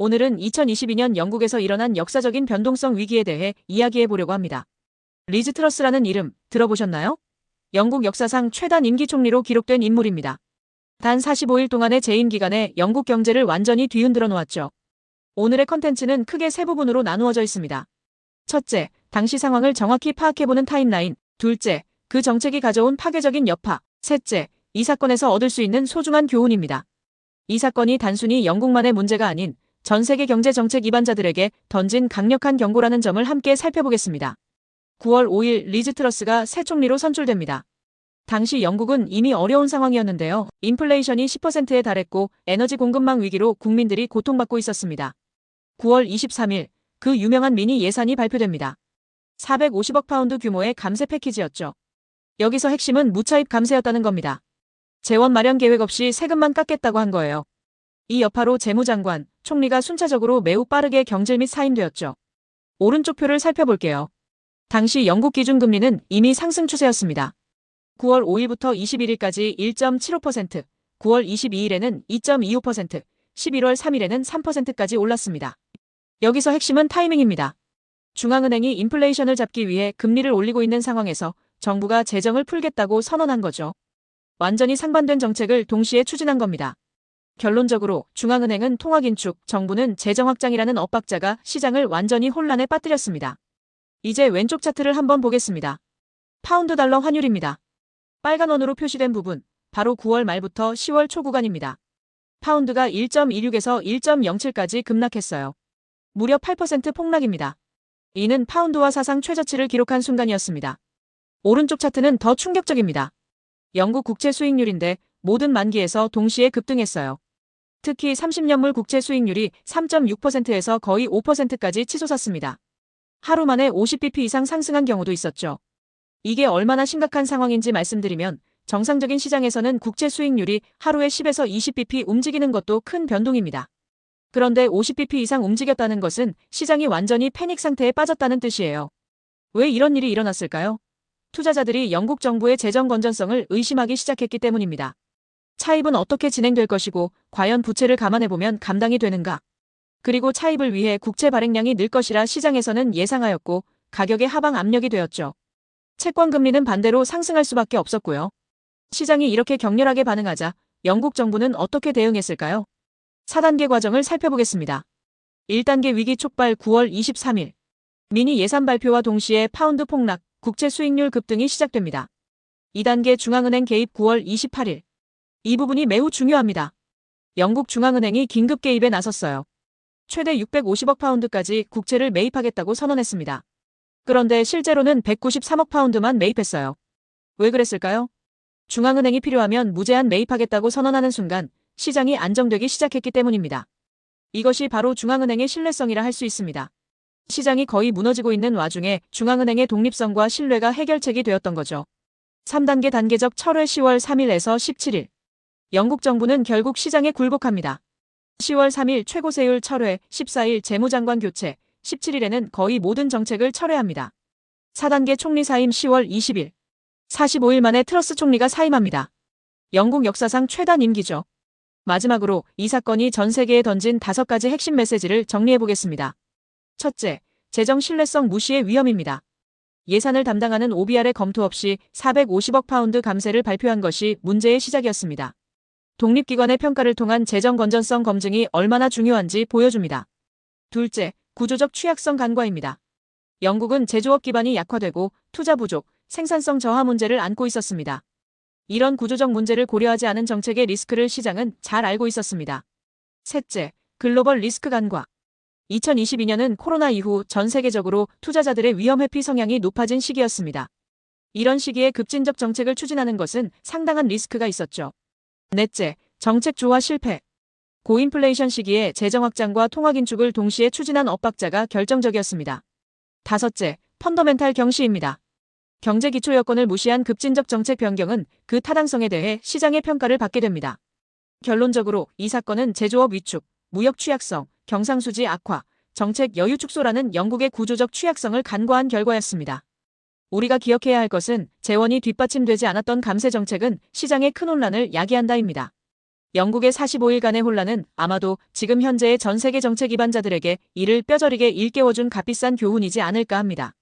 오늘은 2022년 영국에서 일어난 역사적인 변동성 위기에 대해 이야기해 보려고 합니다. 리즈 트러스라는 이름 들어보셨나요? 영국 역사상 최단 임기 총리로 기록된 인물입니다. 단 45일 동안의 재임 기간에 영국 경제를 완전히 뒤흔들어 놓았죠. 오늘의 컨텐츠는 크게 세 부분으로 나누어져 있습니다. 첫째, 당시 상황을 정확히 파악해보는 타임라인. 둘째, 그 정책이 가져온 파괴적인 여파. 셋째, 이 사건에서 얻을 수 있는 소중한 교훈입니다. 이 사건이 단순히 영국만의 문제가 아닌 전 세계 경제 정책 입안자들에게 던진 강력한 경고라는 점을 함께 살펴보겠습니다. 9월 5일 리즈 트러스가 새 총리로 선출됩니다. 당시 영국은 이미 어려운 상황이었는데요. 인플레이션이 10%에 달했고 에너지 공급망 위기로 국민들이 고통받고 있었습니다. 9월 23일 그 유명한 미니 예산이 발표됩니다. 450억 파운드 규모의 감세 패키지였죠. 여기서 핵심은 무차입 감세였다는 겁니다. 재원 마련 계획 없이 세금만 깎겠다고 한 거예요. 이 여파로 재무장관, 총리가 순차적으로 매우 빠르게 경질 및 사임되었죠. 오른쪽 표를 살펴볼게요. 당시 영국 기준금리는 이미 상승 추세였습니다. 9월 5일부터 21일까지 1.75%, 9월 22일에는 2.25%, 11월 3일에는 3%까지 올랐습니다. 여기서 핵심은 타이밍입니다. 중앙은행이 인플레이션을 잡기 위해 금리를 올리고 있는 상황에서 정부가 재정을 풀겠다고 선언한 거죠. 완전히 상반된 정책을 동시에 추진한 겁니다. 결론적으로 중앙은행은 통화긴축, 정부는 재정 확장이라는 엇박자가 시장을 완전히 혼란에 빠뜨렸습니다. 이제 왼쪽 차트를 한번 보겠습니다. 파운드 달러 환율입니다. 빨간 원으로 표시된 부분, 바로 9월 말부터 10월 초 구간입니다. 파운드가 1.26에서 1.07까지 급락했어요. 무려 8% 폭락입니다. 이는 파운드와 사상 최저치를 기록한 순간이었습니다. 오른쪽 차트는 더 충격적입니다. 영국 국채 수익률인데 모든 만기에서 동시에 급등했어요. 특히 30년물 국채 수익률이 3.6%에서 거의 5%까지 치솟았습니다. 하루 만에 50bp 이상 상승한 경우도 있었죠. 이게 얼마나 심각한 상황인지 말씀드리면 정상적인 시장에서는 국채 수익률이 하루에 10에서 20bp 움직이는 것도 큰 변동입니다. 그런데 50bp 이상 움직였다는 것은 시장이 완전히 패닉 상태에 빠졌다는 뜻이에요. 왜 이런 일이 일어났을까요? 투자자들이 영국 정부의 재정 건전성을 의심하기 시작했기 때문입니다. 차입은 어떻게 진행될 것이고 과연 부채를 감안해보면 감당이 되는가? 그리고 차입을 위해 국채 발행량이 늘 것이라 시장에서는 예상하였고 가격의 하방 압력이 되었죠. 채권 금리는 반대로 상승할 수밖에 없었고요. 시장이 이렇게 격렬하게 반응하자 영국 정부는 어떻게 대응했을까요? 4단계 과정을 살펴보겠습니다. 1단계 위기 촉발 9월 23일. 미니 예산 발표와 동시에 파운드 폭락, 국채 수익률 급등이 시작됩니다. 2단계 중앙은행 개입 9월 28일. 이 부분이 매우 중요합니다. 영국 중앙은행이 긴급 개입에 나섰어요. 최대 650억 파운드까지 국채를 매입하겠다고 선언했습니다. 그런데 실제로는 193억 파운드만 매입했어요. 왜 그랬을까요? 중앙은행이 필요하면 무제한 매입하겠다고 선언하는 순간 시장이 안정되기 시작했기 때문입니다. 이것이 바로 중앙은행의 신뢰성이라 할 수 있습니다. 시장이 거의 무너지고 있는 와중에 중앙은행의 독립성과 신뢰가 해결책이 되었던 거죠. 3단계 단계적 철회 10월 3일에서 17일. 영국 정부는 결국 시장에 굴복합니다. 10월 3일 최고세율 철회, 14일 재무장관 교체, 17일에는 거의 모든 정책을 철회합니다. 4단계 총리 사임 10월 20일. 45일 만에 트러스 총리가 사임합니다. 영국 역사상 최단 임기죠. 마지막으로 이 사건이 전 세계에 던진 5가지 핵심 메시지를 정리해보겠습니다. 첫째, 재정 신뢰성 무시의 위험입니다. 예산을 담당하는 OBR의 검토 없이 450억 파운드 감세를 발표한 것이 문제의 시작이었습니다. 독립기관의 평가를 통한 재정 건전성 검증이 얼마나 중요한지 보여줍니다. 둘째, 구조적 취약성 간과입니다. 영국은 제조업 기반이 약화되고 투자 부족, 생산성 저하 문제를 안고 있었습니다. 이런 구조적 문제를 고려하지 않은 정책의 리스크를 시장은 잘 알고 있었습니다. 셋째, 글로벌 리스크 간과. 2022년은 코로나 이후 전 세계적으로 투자자들의 위험 회피 성향이 높아진 시기였습니다. 이런 시기에 급진적 정책을 추진하는 것은 상당한 리스크가 있었죠. 넷째, 정책 조화 실패. 고인플레이션 시기에 재정 확장과 통화 긴축을 동시에 추진한 엇박자가 결정적이었습니다. 다섯째, 펀더멘탈 경시입니다. 경제 기초 여건을 무시한 급진적 정책 변경은 그 타당성에 대해 시장의 평가를 받게 됩니다. 결론적으로 이 사건은 제조업 위축, 무역 취약성, 경상수지 악화, 정책 여유 축소라는 영국의 구조적 취약성을 간과한 결과였습니다. 우리가 기억해야 할 것은 재원이 뒷받침되지 않았던 감세 정책은 시장의 큰 혼란을 야기한다입니다. 영국의 45일간의 혼란은 아마도 지금 현재의 전 세계 정책 입안자들에게 이를 뼈저리게 일깨워준 값비싼 교훈이지 않을까 합니다.